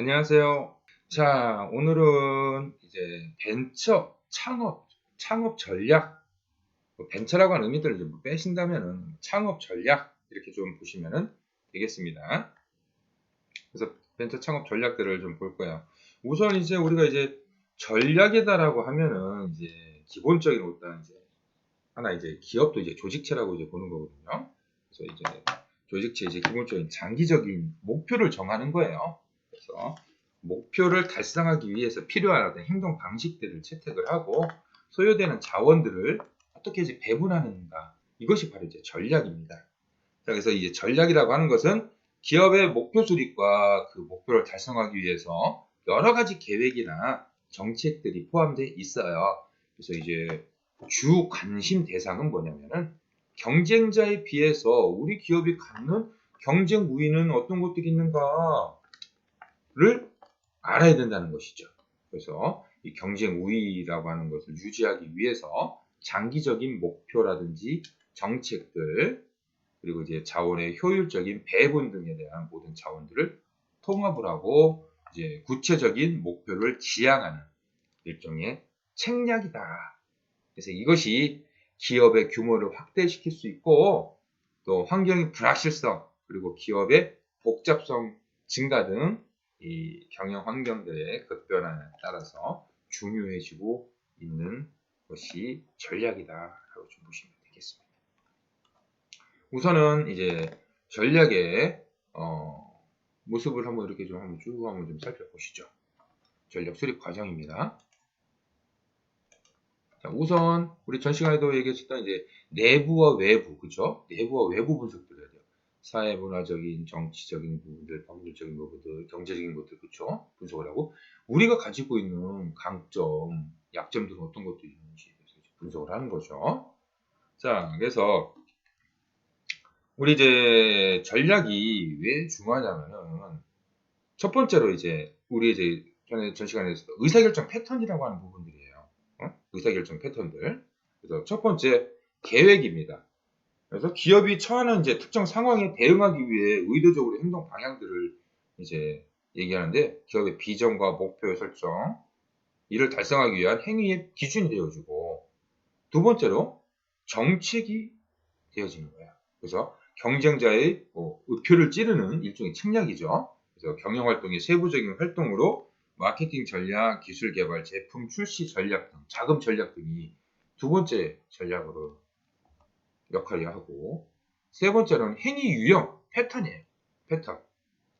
안녕하세요. 자, 오늘은 이제 벤처 창업 전략, 벤처라고 하는 의미들을 좀 빼신다면은 창업 전략 이렇게 좀 보시면은 되겠습니다. 그래서 벤처 창업 전략들을 좀 볼 거예요. 우선 이제 우리가 이제 전략이다라고 하면은 이제 기본적인 어떤 이제 하나 이제 기업도 이제 조직체라고 이제 보는 거거든요. 그래서 이제 조직체 이제 기본적인 장기적인 목표를 정하는 거예요. 그래서 목표를 달성하기 위해서 필요한 어떤 행동 방식들을 채택을 하고 소요되는 자원들을 어떻게 이제 배분하는가, 이것이 바로 이제 전략입니다. 자, 그래서 이제 전략이라고 하는 것은 기업의 목표 수립과 그 목표를 달성하기 위해서 여러 가지 계획이나 정책들이 포함되어 있어요. 그래서 이제 주 관심 대상은 뭐냐면은 경쟁자에 비해서 우리 기업이 갖는 경쟁 우위는 어떤 것들이 있는가를 알아야 된다는 것이죠. 그래서 이 경쟁 우위라고 하는 것을 유지하기 위해서 장기적인 목표라든지 정책들, 그리고 이제 자원의 효율적인 배분 등에 대한 모든 자원들을 통합을 하고 이제 구체적인 목표를 지향하는 일종의 책략이다. 그래서 이것이 기업의 규모를 확대시킬 수 있고 또 환경의 불확실성, 그리고 기업의 복잡성 증가 등 이 경영 환경들의 급변화에 따라서 중요해지고 있는 것이 전략이다라고 좀 보시면 되겠습니다. 우선은 이제 전략의 모습을 한번 이렇게 좀 한번 쭉 한번 좀 살펴보시죠. 전략 수립 과정입니다. 자, 우선 우리 전 시간에도 얘기했었던 이제 내부와 외부, 그죠? 내부와 외부 분석들 해야 돼요. 사회 문화적인, 정치적인 부분들, 법률적인 부분들, 경제적인 것들, 그죠? 분석을 하고 우리가 가지고 있는 강점, 약점들은 어떤 것들이 있는지 분석을 하는 거죠. 자, 그래서 우리 이제 전략이 왜 중요하냐면은 첫 번째로 이제 우리 이제 전 시간에 했었던 의사결정 패턴이라고 하는 부분들이에요. 의사결정 패턴들. 그래서 첫 번째 계획입니다. 그래서 기업이 처하는 이제 특정 상황에 대응하기 위해 의도적으로 행동 방향들을 이제 얘기하는데 기업의 비전과 목표 설정, 이를 달성하기 위한 행위의 기준이 되어지고 두 번째로 정책이 되어지는 거예요. 그래서 경쟁자의 의표를 찌르는 일종의 책략이죠. 그래서 경영활동의 세부적인 활동으로 마케팅 전략, 기술 개발, 제품 출시 전략 등 자금 전략 등이 두 번째 전략으로 역할을 하고 세 번째는 행위 유형, 패턴이에요. 패턴.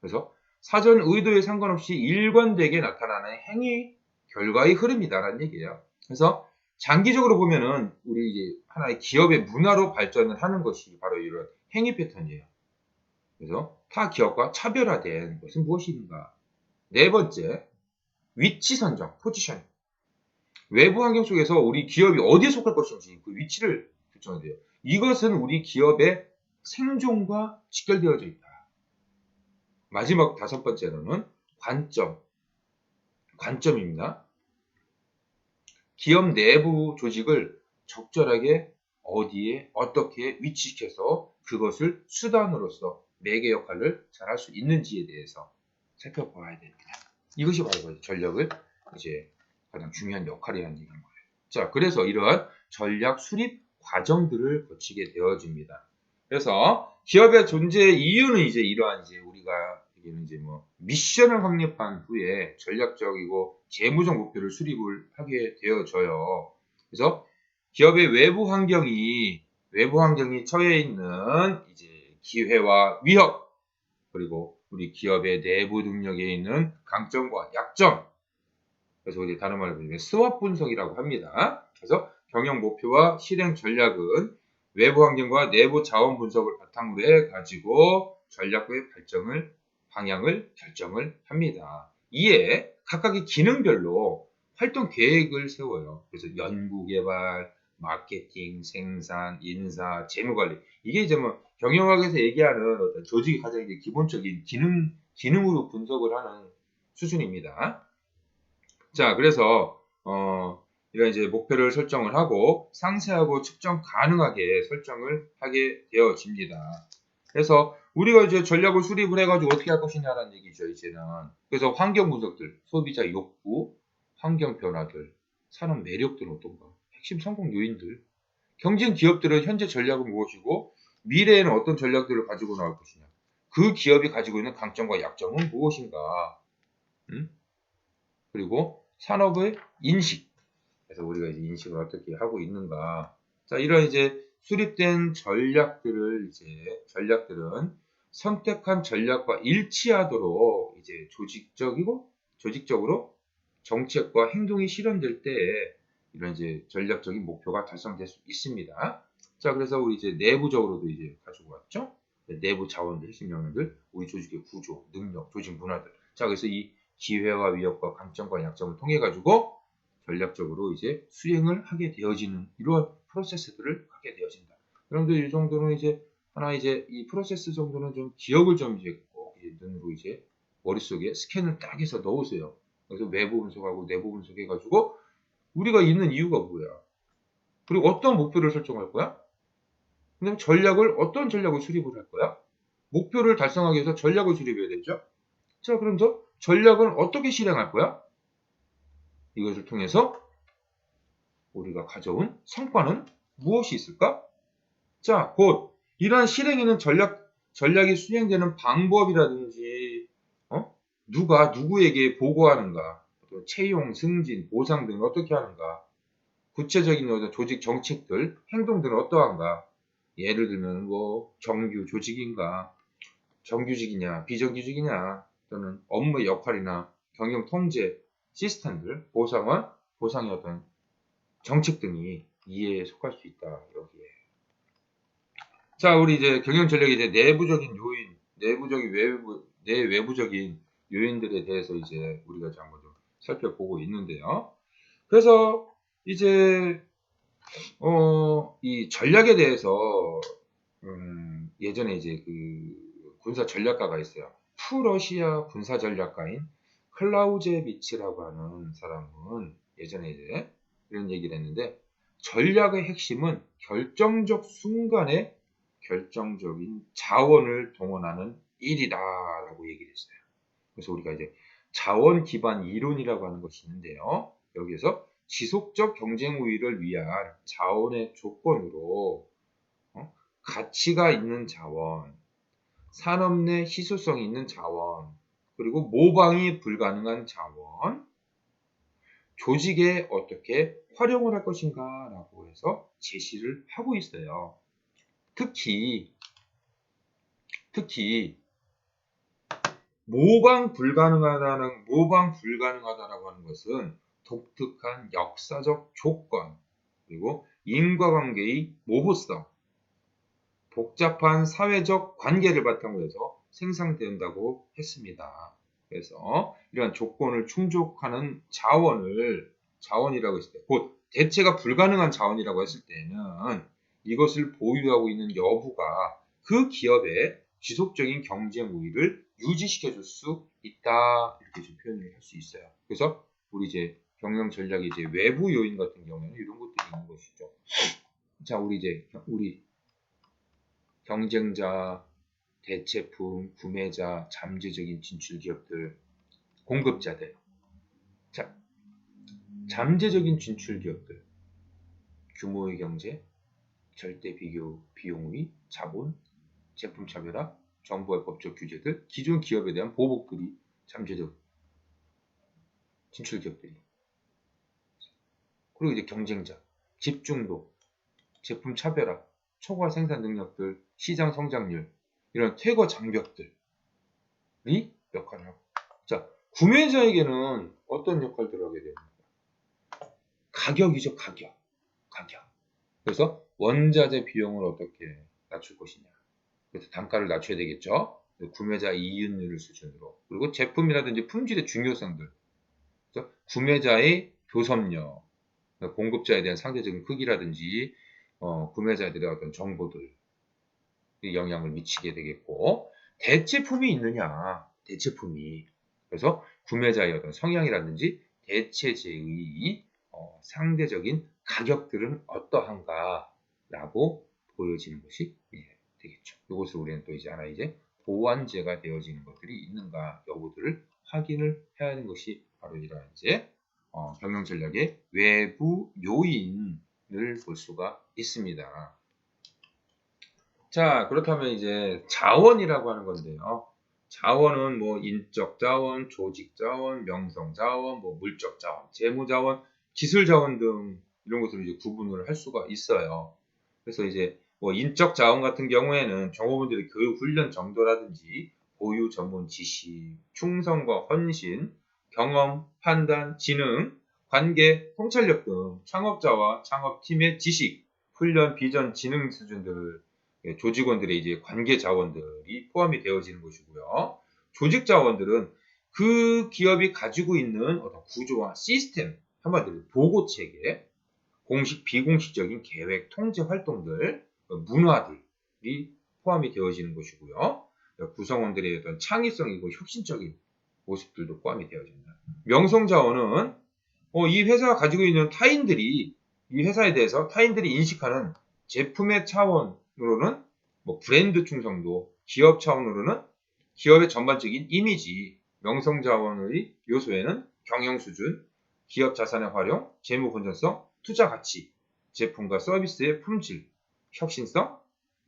그래서 사전 의도에 상관없이 일관되게 나타나는 행위 결과의 흐름이다라는 얘기예요. 그래서 장기적으로 보면은 우리 이제 하나의 기업의 문화로 발전을 하는 것이 바로 이런 행위 패턴이에요. 그래서 타 기업과 차별화된 것은 무엇인가? 네 번째, 위치 선정, 포지션. 외부 환경 속에서 우리 기업이 어디에 속할 것인지 그 위치를 결정해야 돼요. 이것은 우리 기업의 생존과 직결되어져 있다. 마지막 다섯 번째로는 관점입니다. 기업 내부 조직을 적절하게 어디에 어떻게 위치시켜서 그것을 수단으로서 매개 역할을 잘 할 수 있는지에 대해서 살펴봐야 됩니다. 이것이 바로 전략을 이제 가장 중요한 역할이라는 얘기인 거예요. 자, 그래서 이러한 전략 수립 과정들을 거치게 되어집니다. 그래서 기업의 존재 이유는 이제 이러한 이제 우리가 이제 뭐 미션을 확립한 후에 전략적이고 재무적 목표를 수립을 하게 되어져요. 그래서 기업의 외부 환경이 처해 있는 이제 기회와 위협, 그리고 우리 기업의 내부 능력에 있는 강점과 약점. 그래서 이제 다른 말로 보면 스왑 분석이라고 합니다. 그래서 경영 목표와 실행 전략은 외부 환경과 내부 자원 분석을 바탕으로 해 가지고 전략의 방향을 결정을 합니다. 이에 각각의 기능별로 활동 계획을 세워요. 그래서 연구 개발, 마케팅, 생산, 인사, 재무 관리. 이게 이제 뭐 경영학에서 얘기하는 어떤 조직의 가장 기본적인 기능으로 분석을 하는 수준입니다. 자, 그래서 이런 이제 목표를 설정을 하고 상세하고 측정 가능하게 설정을 하게 되어집니다. 그래서 우리가 이제 전략을 수립을 해가지고 어떻게 할 것이냐라는 얘기죠, 이제는. 그래서 환경 분석들, 소비자 욕구, 환경 변화들, 산업 매력들은 어떤가, 핵심 성공 요인들, 경쟁 기업들은 현재 전략은 무엇이고, 미래에는 어떤 전략들을 가지고 나올 것이냐, 그 기업이 가지고 있는 강점과 약점은 무엇인가, 그리고 산업의 인식, 그래서 우리가 이제 인식을 어떻게 하고 있는가. 자, 이런 이제 수립된 전략들은 선택한 전략과 일치하도록 이제 조직적으로 정책과 행동이 실현될 때 이런 이제 전략적인 목표가 달성될 수 있습니다. 자, 그래서 우리 이제 내부적으로도 이제 가지고 왔죠. 내부 자원들, 핵심 영역들, 우리 조직의 구조, 능력, 조직 문화들. 자, 그래서 이 기회와 위협과 강점과 약점을 통해 가지고 전략적으로 이제 수행을 하게 되어지는 이러한 프로세스들을 하게 되어진다. 여러분들 이 정도는 이제 하나 이제 이 프로세스 정도는 좀 기억을 좀 이제 꼭 이제 눈으로 이제 머릿속에 스캔을 딱 해서 넣으세요. 그래서 외부 분석하고 내부 분석해가지고 우리가 있는 이유가 뭐야? 그리고 어떤 목표를 설정할 거야? 그다음 어떤 전략을 수립을 할 거야? 목표를 달성하기 위해서 전략을 수립해야 되죠. 자, 그럼 저 전략을 어떻게 실행할 거야? 이것을 통해서 우리가 가져온 성과는 무엇이 있을까? 자, 곧 이러한 실행에는 전략이 수행되는 방법이라든지 누가 누구에게 보고하는가, 또 채용, 승진, 보상 등을 어떻게 하는가, 구체적인 어떤 조직 정책들, 행동들은 어떠한가, 예를 들면 뭐 정규직이냐, 비정규직이냐, 또는 업무 역할이나 경영 통제 시스템들, 보상의 어떤 정책 등이 이해에 속할 수 있다. 여기에. 자, 우리 이제 경영 전략의 이제 내부적인 요인, 내외부적인 요인들에 대해서 이제 우리가 이제 한번 좀 살펴보고 있는데요. 그래서 이제 이 전략에 대해서 예전에 이제 그 군사 전략가가 있어요. 푸러시아 군사 전략가인 클라우제비치라고 하는 사람은 예전에 이제 이런 얘기를 했는데, 전략의 핵심은 결정적 순간에 결정적인 자원을 동원하는 일이다라고 얘기를 했어요. 그래서 우리가 이제 자원 기반 이론이라고 하는 것이 있는데요. 여기에서 지속적 경쟁 우위를 위한 자원의 조건으로 가치가 있는 자원, 산업 내 희소성이 있는 자원, 그리고 모방이 불가능한 자원, 조직에 어떻게 활용을 할 것인가 라고 해서 제시를 하고 있어요. 특히 모방 불가능하다라고 하는 것은 독특한 역사적 조건, 그리고 인과관계의 모호성, 복잡한 사회적 관계를 바탕으로 해서 생산된다고 했습니다. 그래서 이러한 조건을 충족하는 자원이라고 했을 때, 곧 대체가 불가능한 자원이라고 했을 때는 이것을 보유하고 있는 여부가 그 기업의 지속적인 경쟁 우위를 유지시켜 줄 수 있다, 이렇게 좀 표현을 할 수 있어요. 그래서 우리 이제 경영 전략의 이제 외부 요인 같은 경우에는 이런 것들이 있는 것이죠. 자, 우리 경쟁자, 대체품, 구매자, 잠재적인 진출 기업들, 공급자들. 자, 잠재적인 진출 기업들, 규모의 경제, 절대 비교 비용의 자본, 제품 차별화, 정부의 법적 규제들, 기존 기업에 대한 보복들이 잠재적 진출 기업들이. 그리고 이제 경쟁자, 집중도, 제품 차별화, 초과 생산 능력들, 시장 성장률, 이런 퇴거 장벽들이 역할을 하고. 자, 구매자에게는 어떤 역할들을 하게 됩니까? 가격이죠, 가격. 그래서 원자재 비용을 어떻게 낮출 것이냐. 그래서 단가를 낮춰야 되겠죠. 구매자 이윤율 수준으로. 그리고 제품이라든지 품질의 중요성들. 그래서 구매자의 교섭력, 공급자에 대한 상대적인 크기라든지 구매자들의 어떤 정보들 영향을 미치게 되겠고, 대체품이 있느냐, 대체품이. 그래서 구매자의 어떤 성향이라든지 대체재의 상대적인 가격들은 어떠한가라고 보여지는 것이 되겠죠. 이것을 우리는 또 이제 하나 이제 보완제가 되어지는 것들이 있는가 여부들을 확인을 해야 하는 것이 바로 이러한 이제 경영 전략의 외부 요인을 볼 수가 있습니다. 자, 그렇다면 이제 자원이라고 하는 건데요. 자원은 뭐 인적 자원, 조직 자원, 명성 자원, 뭐 물적 자원, 재무 자원, 기술 자원 등 이런 것들을 이제 구분을 할 수가 있어요. 그래서 이제 뭐 인적 자원 같은 경우에는 경호원들의 교육 훈련 정도라든지 보유 전문 지식, 충성과 헌신, 경험, 판단, 지능, 관계, 통찰력 등 창업자와 창업팀의 지식, 훈련, 비전, 지능 수준들을 조직원들의 이제 관계 자원들이 포함이 되어지는 것이고요. 조직 자원들은 그 기업이 가지고 있는 어떤 구조와 시스템, 한마디로 보고 체계, 공식, 비공식적인 계획, 통제 활동들, 문화들이 포함이 되어지는 것이고요. 구성원들의 어떤 창의성이고 혁신적인 모습들도 포함이 되어집니다. 명성 자원은 이 회사가 가지고 있는 타인들이 이 회사에 대해서 타인들이 인식하는 제품의 차원으로는 뭐 브랜드 충성도, 기업 차원으로는 기업의 전반적인 이미지, 명성 자원의 요소에는 경영 수준, 기업 자산의 활용, 재무 건전성, 투자 가치, 제품과 서비스의 품질, 혁신성,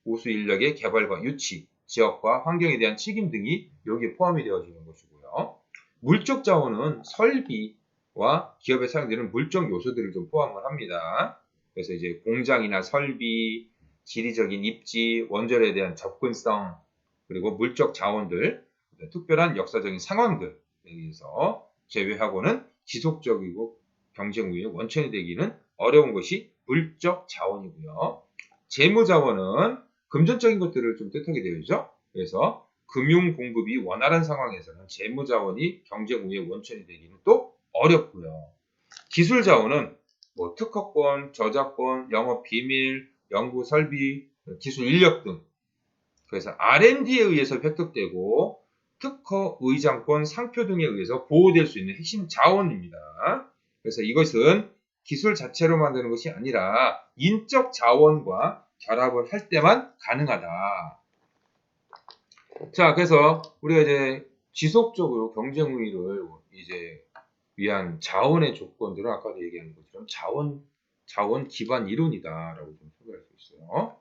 우수 인력의 개발과 유치, 지역과 환경에 대한 책임 등이 여기에 포함이 되어지는 것이고요. 물적 자원은 설비와 기업에 사용되는 물적 요소들을 좀 포함을 합니다. 그래서 이제 공장이나 설비, 지리적인 입지, 원전에 대한 접근성, 그리고 물적 자원들, 특별한 역사적인 상황들에 의해서 제외하고는 지속적이고 경쟁 우위의 원천이 되기는 어려운 것이 물적 자원이고요. 재무 자원은 금전적인 것들을 좀 뜻하게 되어 있죠. 그래서 금융 공급이 원활한 상황에서는 재무 자원이 경쟁 우위의 원천이 되기는 또 어렵고요. 기술 자원은 뭐 특허권, 저작권, 영업 비밀, 연구 설비, 기술 인력 등 그래서 R&D에 의해서 획득되고 특허, 의장권, 상표 등에 의해서 보호될 수 있는 핵심 자원입니다. 그래서 이것은 기술 자체로 만드는 것이 아니라 인적 자원과 결합을 할 때만 가능하다. 자, 그래서 우리가 이제 지속적으로 경쟁 우위를 이제 위한 자원의 조건들은 아까도 얘기한 것처럼 자원 기반 이론이다라고 좀 소개할 수 있어요.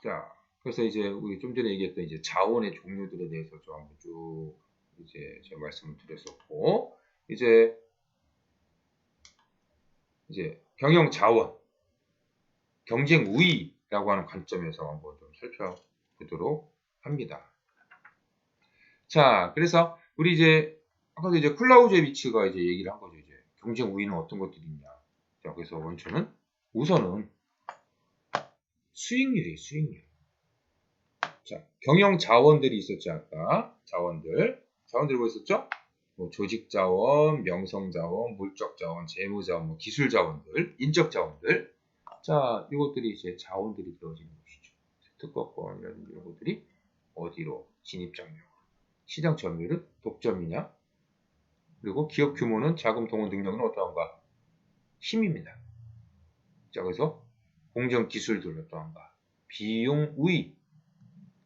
자, 그래서 이제 우리 좀 전에 얘기했던 이제 자원의 종류들에 대해서 좀 한번 쭉 이제 제가 말씀을 드렸었고, 이제 경영 자원, 경쟁 우위라고 하는 관점에서 한번 좀 살펴보도록 합니다. 자, 그래서 우리 이제 아까도 이제 클라우제비치가 이제 얘기를 한 거죠. 이제 경쟁 우위는 어떤 것들이 있냐. 자, 그래서 원천은 우선은 수익률이에요, 수익률. 자, 경영 자원들이 있었죠, 아까. 자원들이 뭐 있었죠? 뭐 조직 자원, 명성 자원, 물적 자원, 재무 자원, 뭐 기술 자원들, 인적 자원들. 자, 이것들이 이제 자원들이 되어지는 것이죠. 특허권이라든지 이런 것들이 어디로 진입 장려, 시장 점유율은 독점이냐? 그리고 기업 규모는 자금 동원 능력은 어떠한가? 힘입니다. 자, 그래서 공정 기술들 어떠한가? 비용 우위.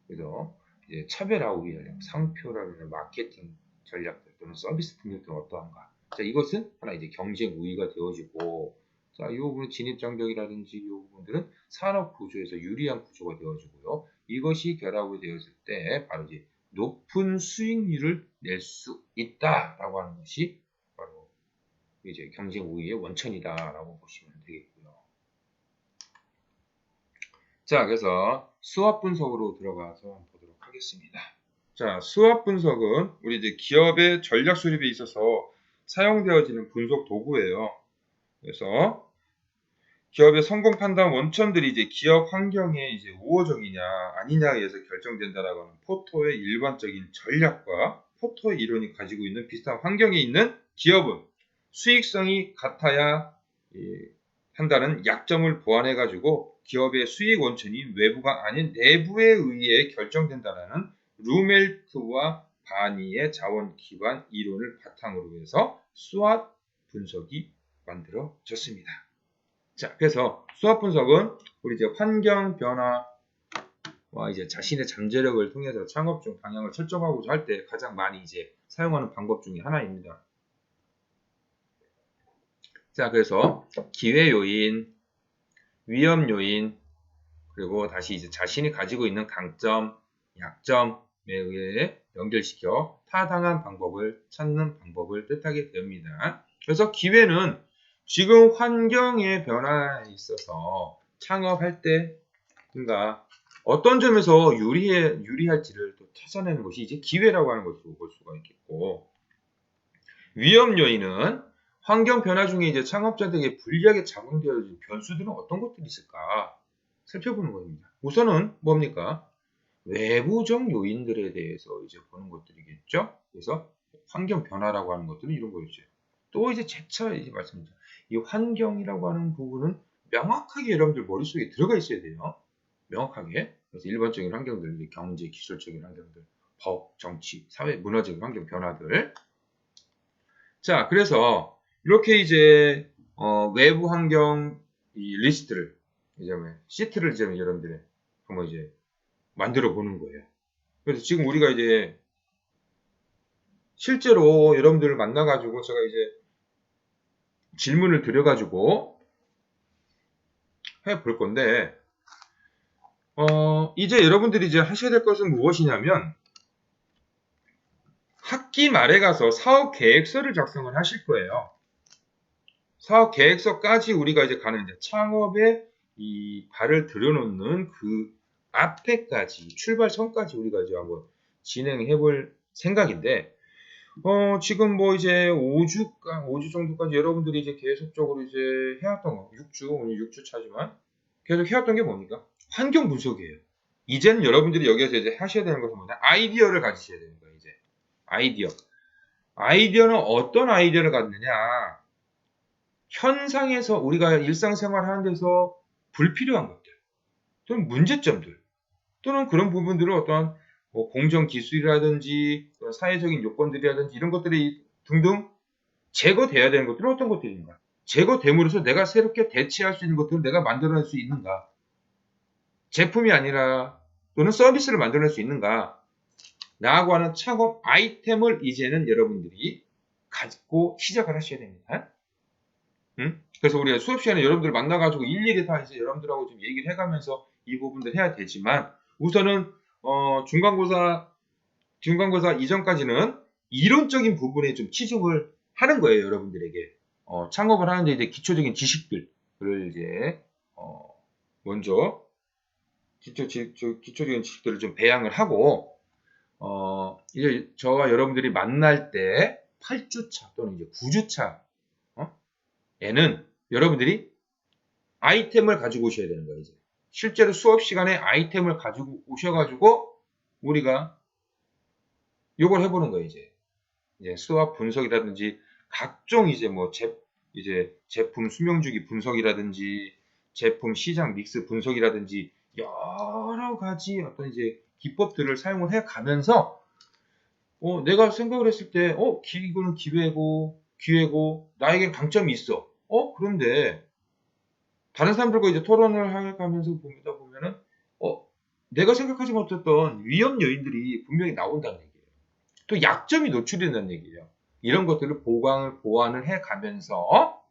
그래서 이제 차별화 우위 전략, 상표라는 마케팅 전략들 또는 서비스 능력들은 어떠한가? 자, 이것은 하나 이제 경쟁 우위가 되어지고, 자, 이 부분은 진입 장벽이라든지 이 부분들은 산업 구조에서 유리한 구조가 되어지고요. 이것이 결합이 되었을 때 바로 이제 높은 수익률을 낼 수 있다라고 하는 것이 바로 이제 경쟁 우위의 원천이다라고 보시면 되겠고요. 자, 그래서 수압 분석으로 들어가서 보도록 하겠습니다. 자, 수압 분석은 우리 이제 기업의 전략 수립에 있어서 사용되어지는 분석 도구예요. 그래서 기업의 성공 판단 원천들이 이제 기업 환경에 이제 우호적이냐 아니냐에 의해서 결정된다라고 하는 포토의 일반적인 전략과 포토의 이론이 가지고 있는 비슷한 환경에 있는 기업은 수익성이 같아야 한다는 약점을 보완해 가지고 기업의 수익 원천이 외부가 아닌 내부에 의해 결정된다라는 루멜트와 바니의 자원 기반 이론을 바탕으로 해서 수압 분석이 만들어졌습니다. 자, 그래서 수압 분석은 우리 이제 환경 변화 이제 자신의 잠재력을 통해서 창업 중 방향을 설정하고자 할 때 가장 많이 이제 사용하는 방법 중에 하나입니다. 자, 그래서 기회 요인, 위험 요인, 그리고 다시 이제 자신이 가지고 있는 강점, 약점에 의해 연결시켜 타당한 방법을 찾는 방법을 뜻하게 됩니다. 그래서 기회는 지금 환경의 변화에 있어서 창업할 때 그러니까 어떤 점에서 유리할지를 또 찾아내는 것이 이제 기회라고 하는 것으로 볼 수가 있겠고, 위험 요인은 환경 변화 중에 이제 창업자들에게 불리하게 작용되어진 변수들은 어떤 것들이 있을까 살펴보는 겁니다. 우선은 뭡니까? 외부적 요인들에 대해서 이제 보는 것들이겠죠. 그래서 환경 변화라고 하는 것들은 이런 거였죠. 또 이제 재차 이제 말씀드립니다. 이 환경이라고 하는 부분은 명확하게 여러분들 머릿속에 들어가 있어야 돼요. 명확하게. 그래서 일반적인 환경들, 이제 경제, 기술적인 환경들, 법, 정치, 사회, 문화적인 환경 변화들. 자, 그래서 이렇게 이제 외부 환경 이 리스트를 이제 시트를 이제 여러분들이 한번 이제 만들어 보는 거예요. 그래서 지금 우리가 이제 실제로 여러분들을 만나가지고 제가 이제 질문을 드려가지고 해볼 건데, 이제 여러분들이 이제 하셔야 될 것은 무엇이냐면, 학기 말에 가서 사업 계획서를 작성을 하실 거예요. 사업 계획서까지 우리가 이제 가는 이제 창업에 이 발을 들여놓는 그 앞에까지, 출발선까지 우리가 이제 한번 진행해 볼 생각인데, 지금 뭐 이제 5주 정도까지 여러분들이 이제 계속적으로 이제 해왔던 거, 6주, 오늘 6주 차지만 계속 해왔던 게 뭡니까? 환경 분석이에요. 이제는 여러분들이 여기에서 이제 하셔야 되는 것은 뭐냐? 아이디어를 가지셔야 되는 거예요, 이제. 아이디어. 아이디어는 어떤 아이디어를 갖느냐? 현상에서 우리가 일상생활 하는 데서 불필요한 것들, 또는 문제점들, 또는 그런 부분들을 어떠한 뭐 공정 기술이라든지 사회적인 요건들이라든지 이런 것들이 등등 제거돼야 되는 것들은 어떤 것들인가? 제거됨으로써 내가 새롭게 대체할 수 있는 것들을 내가 만들어낼 수 있는가? 제품이 아니라 또는 서비스를 만들어낼 수 있는가? 라고 하는 창업 아이템을 이제는 여러분들이 갖고 시작을 하셔야 됩니다. 그래서 우리가 수업 시간에 여러분들 만나가지고 일일이 다 이제 여러분들하고 좀 얘기를 해가면서 이 부분들 해야 되지만 우선은 중간고사 이전까지는 이론적인 부분에 좀 치중을 하는 거예요, 여러분들에게. 창업을 하는데 이제 기초적인 지식들을 이제 먼저 기초적인 지식들을 좀 배양을 하고 이제 저와 여러분들이 만날 때 8주차 또는 이제 9주차 에는 여러분들이 아이템을 가지고 오셔야 되는 거예요. 이제. 실제로 수업 시간에 아이템을 가지고 오셔가지고 우리가 요걸 해보는 거예요. 이제 수학 분석이라든지 각종 이제 뭐 제품 수명주기 분석이라든지 제품 시장 믹스 분석이라든지 여러 가지 어떤 이제 기법들을 사용을 해 가면서 내가 생각을 했을 때 이거는 기회고 나에겐 강점이 있어. 그런데 다른 사람들과 이제 토론을 해가면서 보면은 내가 생각하지 못했던 위험 요인들이 분명히 나온다는 얘기예요. 또 약점이 노출된다는 얘기예요. 이런 것들을 보완을 해가면서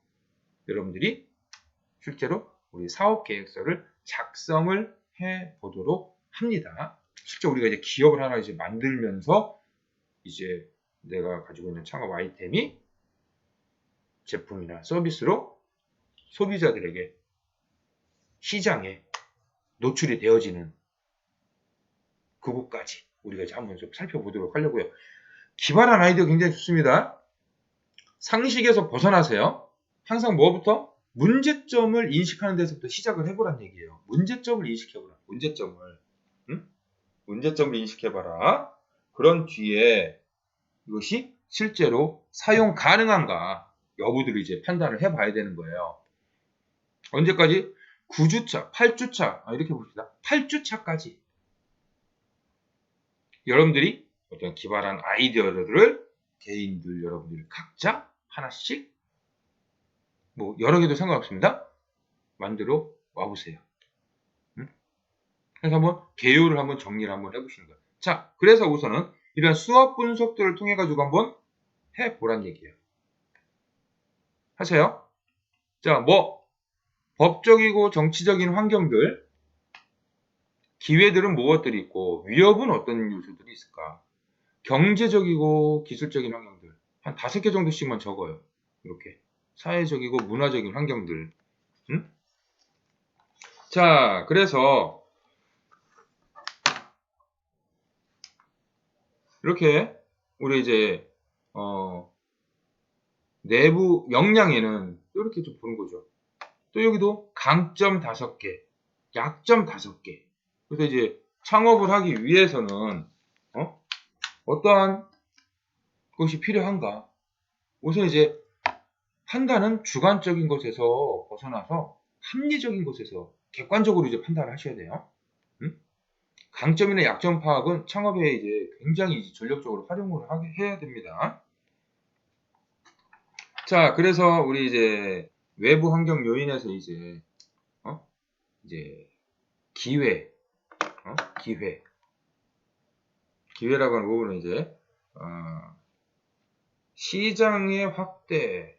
여러분들이 실제로 우리 사업 계획서를 작성을 해 보도록 합니다. 실제 우리가 이제 기업을 하나 이제 만들면서 이제 내가 가지고 있는 창업 아이템이 제품이나 서비스로 소비자들에게 시장에 노출이 되어지는 그곳까지 우리가 이제 한번 좀 살펴보도록 하려고요. 기발한 아이디어 굉장히 좋습니다. 상식에서 벗어나세요. 항상 뭐부터? 문제점을 인식하는 데서부터 시작을 해보란 얘기예요. 문제점을 인식해보라. 문제점을. 응? 문제점을 인식해봐라. 그런 뒤에 이것이 실제로 사용 가능한가 여부들을 이제 판단을 해봐야 되는 거예요. 언제까지? 9주차, 8주차 이렇게 봅시다. 8주차까지 여러분들이 어떤 기발한 아이디어들을 개인들 여러분들이 각자 하나씩 뭐 여러 개도 상관없습니다. 만들어 와보세요. 그래서 한번 개요를 한번 정리를 한번 해보시는 거예요. 자, 그래서 우선은 이런 수업 분석들을 통해 가지고 한번 해보란 얘기예요. 하세요. 자, 뭐 법적이고 정치적인 환경들, 기회들은 무엇들이 있고 위협은 어떤 요소들이 있을까? 경제적이고 기술적인 환경들 한 5개 정도씩만 적어요. 이렇게 사회적이고 문화적인 환경들. 응? 자, 그래서 이렇게 우리 이제 내부 역량에는 이렇게 좀 보는 거죠. 또 여기도 강점 5개, 약점 5개. 그래서 이제 창업을 하기 위해서는 어떠한 것이 필요한가? 우선 이제 판단은 주관적인 것에서 벗어나서 합리적인 것에서 객관적으로 이제 판단을 하셔야 돼요. 응? 강점이나 약점 파악은 창업에 이제 굉장히 이제 전력적으로 활용을 해야 됩니다. 자, 그래서 우리 이제 외부 환경 요인에서 이제 기회, 기회라고 하는 부분은 이제 시장의 확대가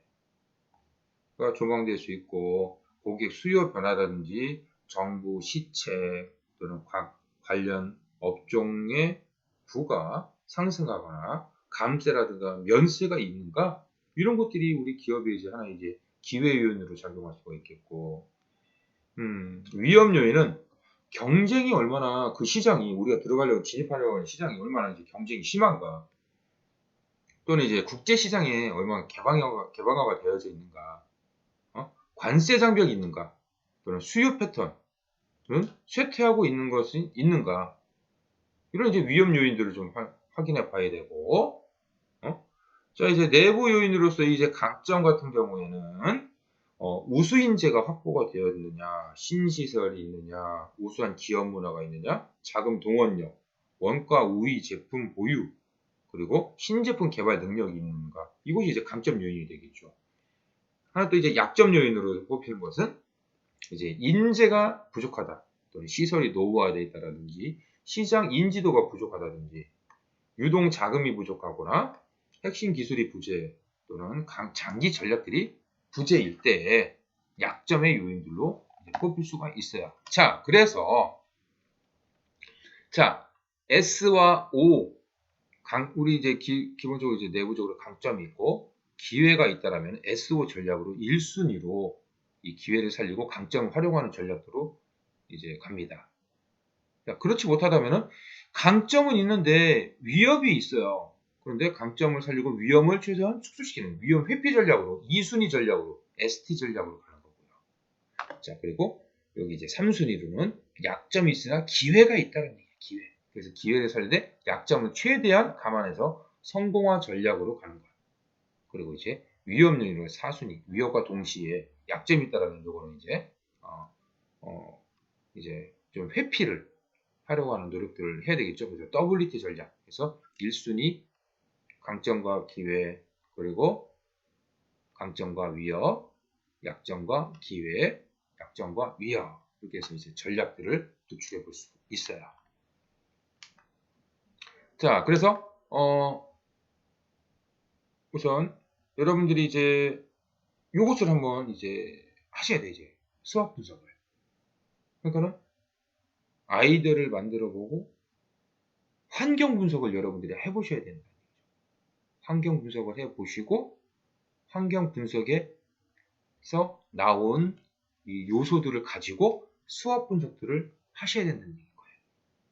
조망될 수 있고 고객 수요 변화라든지 정부 시책 또는 관련 업종의 부가 상승하거나 감세라든가 면세가 있는가 이런 것들이 우리 기업의 이제 하나 이제 기회 요인으로 작용할 수가 있겠고 위험 요인은 경쟁이 얼마나 그 시장이 우리가 들어가려고 진입하려고 하는 시장이 얼마나 이제 경쟁이 심한가 또는 이제 국제 시장에 얼마나 개방화가 되어져 있는가 관세 장벽이 있는가 또는 수요 패턴은 쇠퇴하고 있는 것이 있는가 이런 이제 위험 요인들을 좀 확인해 봐야 되고 자 이제 내부 요인으로서 이제 강점 같은 경우에는 우수 인재가 확보가 되어 있느냐, 신시설이 있느냐, 우수한 기업 문화가 있느냐, 자금 동원력, 원가 우위 제품 보유, 그리고 신제품 개발 능력이 있는가. 이것이 이제 강점 요인이 되겠죠. 하나 또 이제 약점 요인으로 뽑히는 것은 이제 인재가 부족하다, 또는 시설이 노후화되어 있다라든지, 시장 인지도가 부족하다든지, 유동 자금이 부족하거나, 핵심 기술이 부재, 또는 장기 전략들이 부재일 때 약점의 요인들로 뽑힐 수가 있어요. 자, 그래서 자 S와 O 우리 이제 기본적으로 이제 내부적으로 강점이 있고 기회가 있다라면 SO 전략으로 1순위로 이 기회를 살리고 강점을 활용하는 전략으로 이제 갑니다. 그렇지 못하다면은 강점은 있는데 위협이 있어요. 그런데 강점을 살리고 위험을 최대한 축소시키는 위험 회피 전략으로 2순위 전략으로 ST 전략으로 가는 거고요. 자, 그리고 여기 이제 3순위로는 약점이 있으나 기회가 있다는 얘기예요. 기회. 그래서 기회를 살릴 때 약점을 최대한 감안해서 성공화 전략으로 가는 거예요. 그리고 이제 위험 요인으로 4순위 위협과 동시에 약점이 있다라는 요거는 이제 좀 회피를 하려고 하는 노력들을 해야 되겠죠. 그래서 WT 전략. 그래서 1순위 강점과 기회, 그리고 강점과 위협, 약점과 기회, 약점과 위협. 이렇게 해서 이제 전략들을 도출해 볼 수 있어요. 자, 그래서 우선 여러분들이 이제 요것을 한번 이제 하셔야 돼. 이제 수학 분석을. 그러니까는 아이디어를 만들어 보고 환경 분석을 여러분들이 해보셔야 된다. 환경 분석을 해보시고 환경 분석에서 나온 이 요소들을 가지고 수학 분석들을 하셔야 된다는 얘기예요.